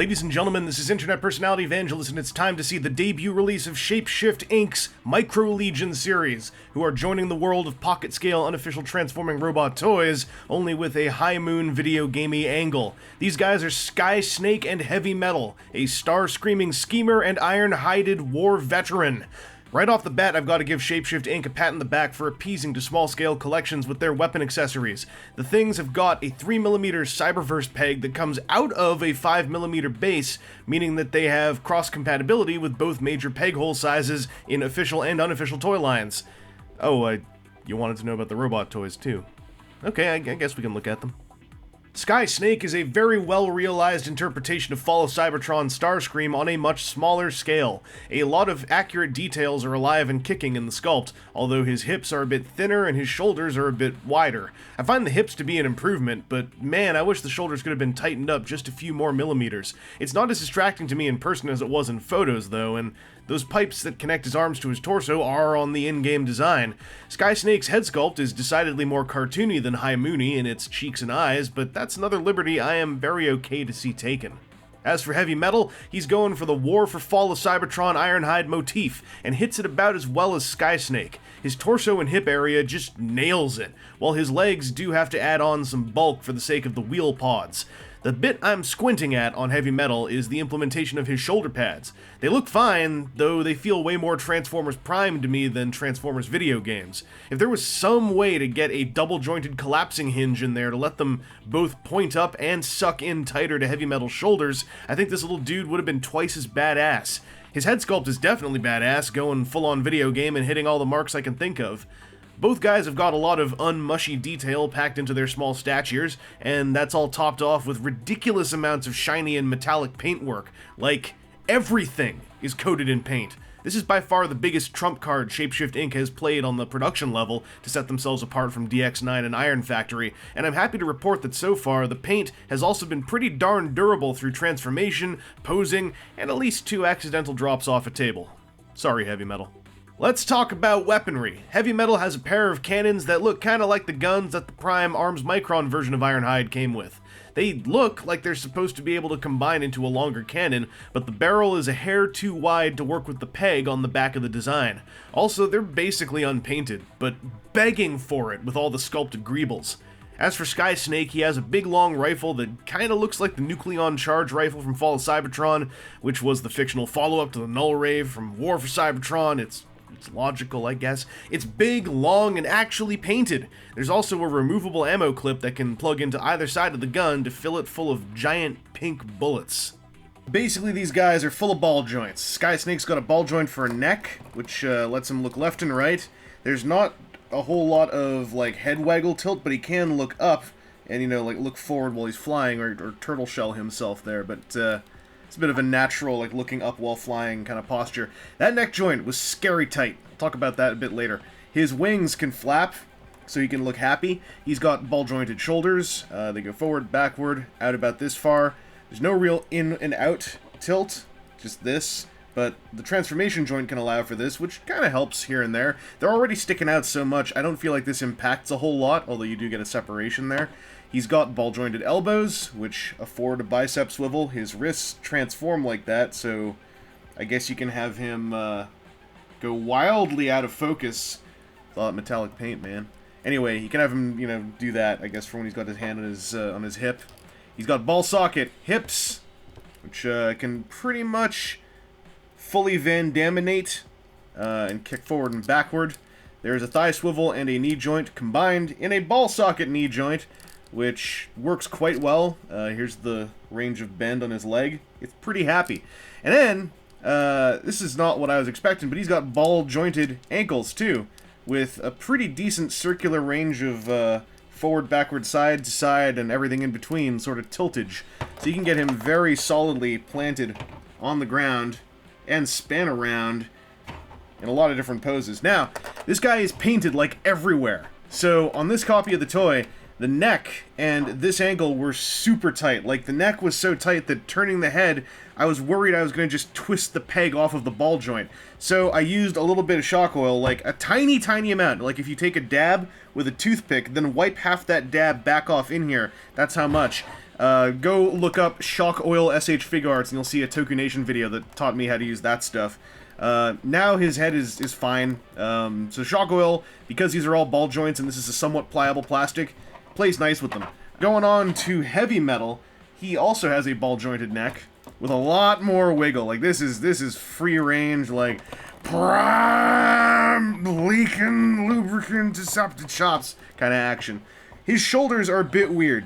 Ladies and gentlemen, this is internet personality Vangelus, and it's time to see the debut release of Shapeshift Inc.'s Micro Legion series, who are joining the world of pocket-scale unofficial transforming robot toys, only with a high-moon video gamey angle. These guys are Skysnake and Heavymetal, a star-screaming schemer and iron-hided war veteran. Right off the bat, I've got to give Shapeshift Inc. a pat in the back for appeasing to small-scale collections with their weapon accessories. The things have got a 3mm Cyberverse peg that comes out of a 5mm base, meaning that they have cross-compatibility with both major peghole sizes in official and unofficial toy lines. Oh, you wanted to know about the robot toys, too. Okay, I guess we can look at them. Skysnake is a very well-realized interpretation of Fall of Cybertron Starscream on a much smaller scale. A lot of accurate details are alive and kicking in the sculpt, although his hips are a bit thinner and his shoulders are a bit wider. I find the hips to be an improvement, but man, I wish the shoulders could have been tightened up just a few more millimeters. It's not as distracting to me in person as it was in photos, though, and those pipes that connect his arms to his torso are on the in-game design. Skysnake's head sculpt is decidedly more cartoony than High Moony in its cheeks and eyes, but that's another liberty I am very okay to see taken. As for Heavymetal, he's going for the War for Fall of Cybertron Ironhide motif, and hits it about as well as Skysnake. His torso and hip area just nails it, while his legs do have to add on some bulk for the sake of the wheel pods. The bit I'm squinting at on Heavymetal is the implementation of his shoulder pads. They look fine, though they feel way more Transformers Prime to me than Transformers video games. If there was some way to get a double-jointed collapsing hinge in there to let them both point up and suck in tighter to Heavymetal's shoulders, I think this little dude would have been twice as badass. His head sculpt is definitely badass, going full-on video game and hitting all the marks I can think of. Both guys have got a lot of unmushy detail packed into their small statures, and that's all topped off with ridiculous amounts of shiny and metallic paintwork. Like, everything is coated in paint. This is by far the biggest trump card Shapeshift Inc. has played on the production level to set themselves apart from DX9 and Iron Factory, and I'm happy to report that so far, the paint has also been pretty darn durable through transformation, posing, and at least 2 accidental drops off a table. Sorry, Heavymetal. Let's talk about weaponry. Heavymetal has a pair of cannons that look kinda like the guns that the Prime Arms Micron version of Ironhide came with. They look like they're supposed to be able to combine into a longer cannon, but the barrel is a hair too wide to work with the peg on the back of the design. Also, they're basically unpainted, but begging for it with all the sculpted greebles. As for Skysnake, he has a big long rifle that kinda looks like the Nucleon Charge rifle from Fall of Cybertron, which was the fictional follow-up to the Null Rave from War for Cybertron. It's logical, I guess. It's big, long, and actually painted. There's also a removable ammo clip that can plug into either side of the gun to fill it full of giant pink bullets. Basically, these guys are full of ball joints. Skysnake's got a ball joint for a neck, which lets him look left and right. There's not a whole lot of, like, head waggle tilt, but he can look up and, you know, like, look forward while he's flying, or turtle shell himself there, but, it's a bit of a natural, like, looking up while flying kind of posture. That neck joint was scary tight. I'll talk about that a bit later. His wings can flap, so he can look happy. He's got ball-jointed shoulders. They go forward, backward, out about this far. There's no real in and out tilt, just this. But the transformation joint can allow for this, which kind of helps here and there. They're already sticking out so much, I don't feel like this impacts a whole lot, although you do get a separation there. He's got ball-jointed elbows, which afford a bicep swivel. His wrists transform like that, so I guess you can have him go wildly out of focus. Thought metallic paint, man. Anyway, you can have him, you know, do that, I guess, for when he's got his hand on his hip. He's got ball socket hips, which can pretty much fully Van Daminate and kick forward and backward. There's a thigh swivel and a knee joint combined in a ball socket knee joint, which works quite well. Here's the range of bend on his leg. It's pretty happy. And then, this is not what I was expecting, but he's got ball-jointed ankles, too, with a pretty decent circular range of forward, backward, side to side, and everything in between sort of tiltage. So you can get him very solidly planted on the ground and span around in a lot of different poses. Now, this guy is painted, like, everywhere. So, on this copy of the toy, the neck and this angle were super tight. Like, the neck was so tight that turning the head, I was worried I was going to just twist the peg off of the ball joint. So I used a little bit of shock oil, like a tiny, tiny amount. Like if you take a dab with a toothpick, then wipe half that dab back off in here. That's how much. Go look up Shock Oil SH Fig Arts, and you'll see a Toku Nation video that taught me how to use that stuff. Now his head is fine. So Shock Oil, because these are all ball joints and this is a somewhat pliable plastic, plays nice with them. Going on to Heavymetal, he also has a ball jointed neck with a lot more wiggle. Like this is free range, like prime leaking lubricant to chops kind of action. His shoulders are a bit weird.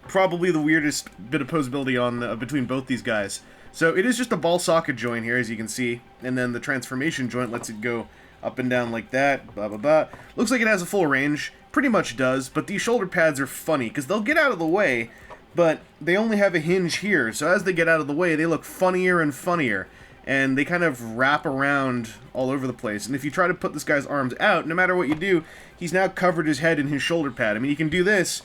Probably the weirdest bit of posability on between both these guys. So it is just a ball socket joint here, as you can see, and then the transformation joint lets it go up and down like that, blah blah blah. Looks like it has a full range, pretty much does, but these shoulder pads are funny, because they'll get out of the way, but they only have a hinge here, so as they get out of the way, they look funnier and funnier, and they kind of wrap around all over the place. And if you try to put this guy's arms out, no matter what you do, he's now covered his head in his shoulder pad. I mean, you can do this.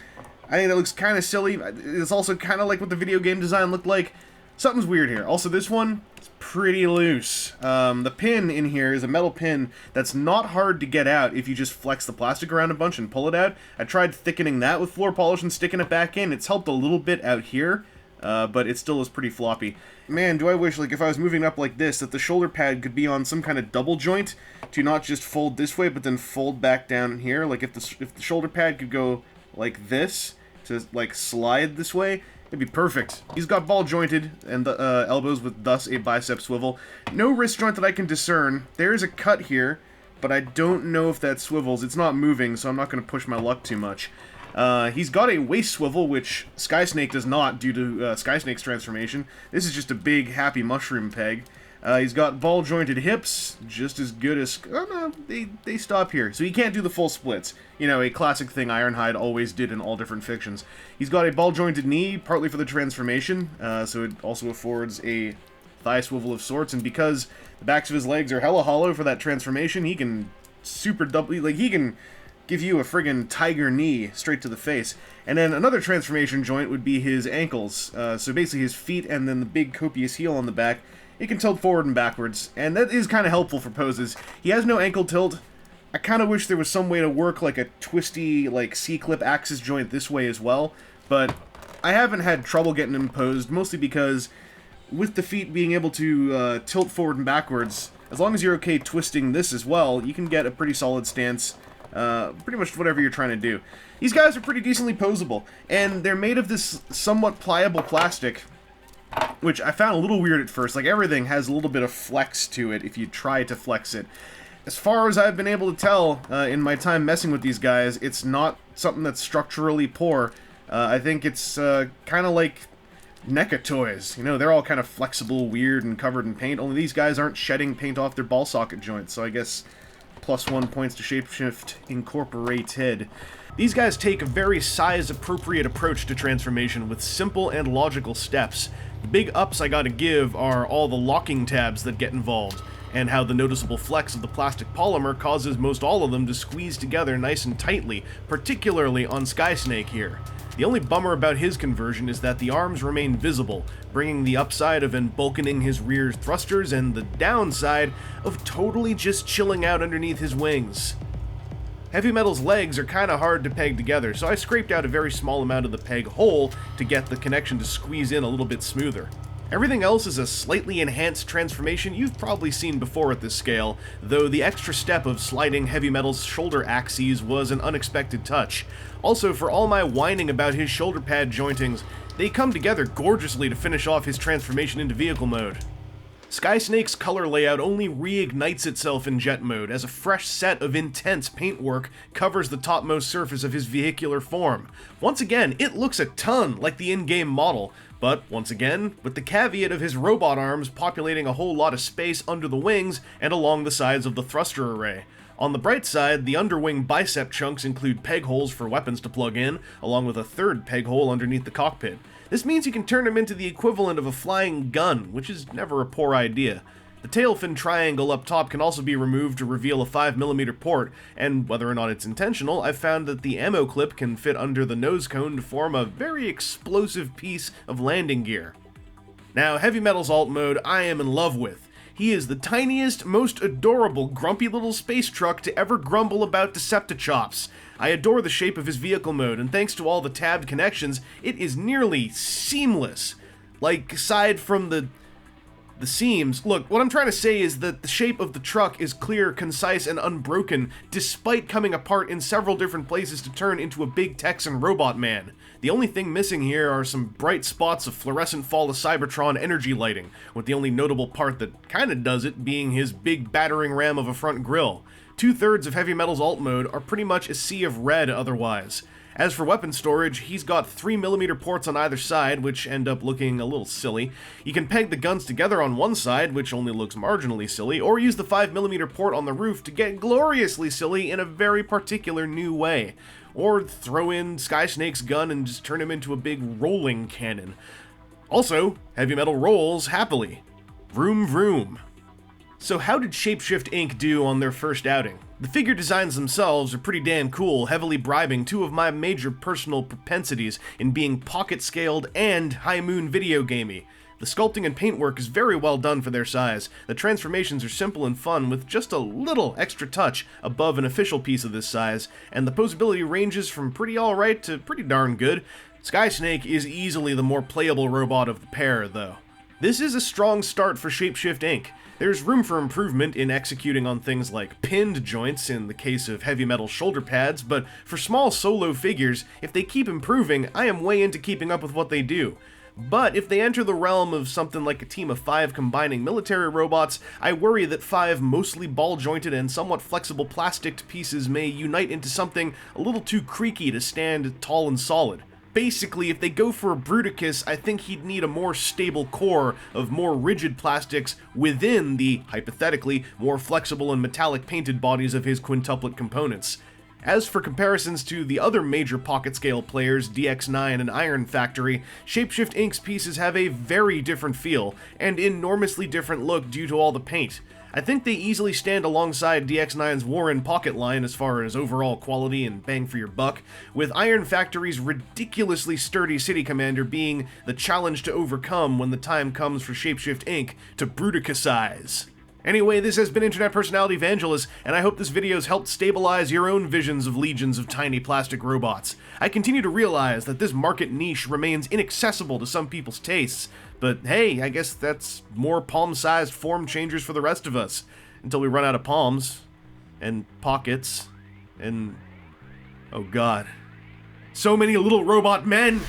I think that looks kind of silly. It's also kind of like what the video game design looked like. Something's weird here. Also, this one is pretty loose. The pin in here is a metal pin that's not hard to get out if you just flex the plastic around a bunch and pull it out. I tried thickening that with floor polish and sticking it back in. It's helped a little bit out here, but it still is pretty floppy. Man, do I wish, like, if I was moving up like this, that the shoulder pad could be on some kind of double joint to not just fold this way, but then fold back down here. Like, if the shoulder pad could go like this, to, like, slide this way, it'd be perfect. He's got ball jointed and the elbows with thus a bicep swivel. No wrist joint that I can discern. There is a cut here, but I don't know if that swivels. It's not moving, so I'm not going to push my luck too much. He's got a waist swivel, which Skysnake does not due to Skysnake's transformation. This is just a big happy mushroom peg. He's got ball jointed hips, just as good as... Oh no, they stop here. So he can't do the full splits. You know, a classic thing Ironhide always did in all different fictions. He's got a ball jointed knee, partly for the transformation, so it also affords a thigh swivel of sorts, and because the backs of his legs are hella hollow for that transformation, he can super double... Like, he can give you a friggin' tiger knee straight to the face. And then another transformation joint would be his ankles. So basically his feet and then the big copious heel on the back. It can tilt forward and backwards, and that is kind of helpful for poses. He has no ankle tilt. I kind of wish there was some way to work like a twisty, like, C-clip axis joint this way as well, but I haven't had trouble getting him posed, mostly because with the feet being able to tilt forward and backwards, as long as you're okay twisting this as well, you can get a pretty solid stance, pretty much whatever you're trying to do. These guys are pretty decently posable, and they're made of this somewhat pliable plastic, which I found a little weird at first. Like, everything has a little bit of flex to it if you try to flex it. As far as I've been able to tell in my time messing with these guys, it's not something that's structurally poor. I think it's kind of like NECA toys. You know, they're all kind of flexible, weird, and covered in paint, only these guys aren't shedding paint off their ball socket joints, so I guess +1 points to Shapeshift Incorporated. These guys take a very size-appropriate approach to transformation with simple and logical steps. The big ups I gotta give are all the locking tabs that get involved, and how the noticeable flex of the plastic polymer causes most all of them to squeeze together nice and tightly, particularly on Skysnake here. The only bummer about his conversion is that the arms remain visible, bringing the upside of embulkening his rear thrusters and the downside of totally just chilling out underneath his wings. Heavymetal's legs are kinda hard to peg together, so I scraped out a very small amount of the peg hole to get the connection to squeeze in a little bit smoother. Everything else is a slightly enhanced transformation you've probably seen before at this scale, though the extra step of sliding Heavymetal's shoulder axes was an unexpected touch. Also, for all my whining about his shoulder pad jointings, they come together gorgeously to finish off his transformation into vehicle mode. Skysnake's color layout only reignites itself in jet mode, as a fresh set of intense paintwork covers the topmost surface of his vehicular form. Once again, it looks a ton like the in-game model, but once again, with the caveat of his robot arms populating a whole lot of space under the wings and along the sides of the thruster array. On the bright side, the underwing bicep chunks include peg holes for weapons to plug in, along with a third peg hole underneath the cockpit. This means you can turn him into the equivalent of a flying gun, which is never a poor idea. The tail fin triangle up top can also be removed to reveal a 5mm port, and whether or not it's intentional, I've found that the ammo clip can fit under the nose cone to form a very explosive piece of landing gear. Now, Heavymetal's alt mode I am in love with. He is the tiniest, most adorable, grumpy little space truck to ever grumble about Deceptichops. I adore the shape of his vehicle mode, and thanks to all the tabbed connections, it is nearly seamless. Like, aside from the seams. Look, what I'm trying to say is that the shape of the truck is clear, concise, and unbroken, despite coming apart in several different places to turn into a big Texan robot man. The only thing missing here are some bright spots of fluorescent Fall of Cybertron energy lighting, with the only notable part that kinda does it being his big battering ram of a front grille. 2/3 of Heavymetal's alt mode are pretty much a sea of red otherwise. As for weapon storage, he's got 3mm ports on either side, which end up looking a little silly. You can peg the guns together on one side, which only looks marginally silly, or use the 5mm port on the roof to get gloriously silly in a very particular new way. Or throw in Skysnake's gun and just turn him into a big rolling cannon. Also, Heavymetal rolls happily. Vroom vroom. So how did Shapeshift Inc. do on their first outing? The figure designs themselves are pretty damn cool, heavily bribing two of my major personal propensities in being pocket-scaled and high-moon video gamey. The sculpting and paintwork is very well done for their size. The transformations are simple and fun, with just a little extra touch above an official piece of this size, and the posability ranges from pretty alright to pretty darn good. Skysnake is easily the more playable robot of the pair, though. This is a strong start for Shapeshift Inc. There's room for improvement in executing on things like pinned joints in the case of Heavymetal shoulder pads, but for small solo figures, if they keep improving, I am way into keeping up with what they do. But if they enter the realm of something like a team of 5 combining military robots, I worry that 5 mostly ball-jointed and somewhat flexible plastic pieces may unite into something a little too creaky to stand tall and solid. Basically, if they go for a Bruticus, I think he'd need a more stable core of more rigid plastics within the, hypothetically, more flexible and metallic painted bodies of his quintuplet components. As for comparisons to the other major pocket-scale players, DX9 and Iron Factory, Shapeshift Inc.'s pieces have a very different feel, and enormously different look due to all the paint. I think they easily stand alongside DX9's Warren Pocket line as far as overall quality and bang for your buck, with Iron Factory's ridiculously sturdy City Commander being the challenge to overcome when the time comes for Shapeshift Inc. to Bruticasize. Anyway, this has been Internet Personality Vangelus, and I hope this video has helped stabilize your own visions of legions of tiny plastic robots. I continue to realize that this market niche remains inaccessible to some people's tastes, but hey, I guess that's more palm-sized form changers for the rest of us, until we run out of palms, and pockets, and oh god, so many little robot men!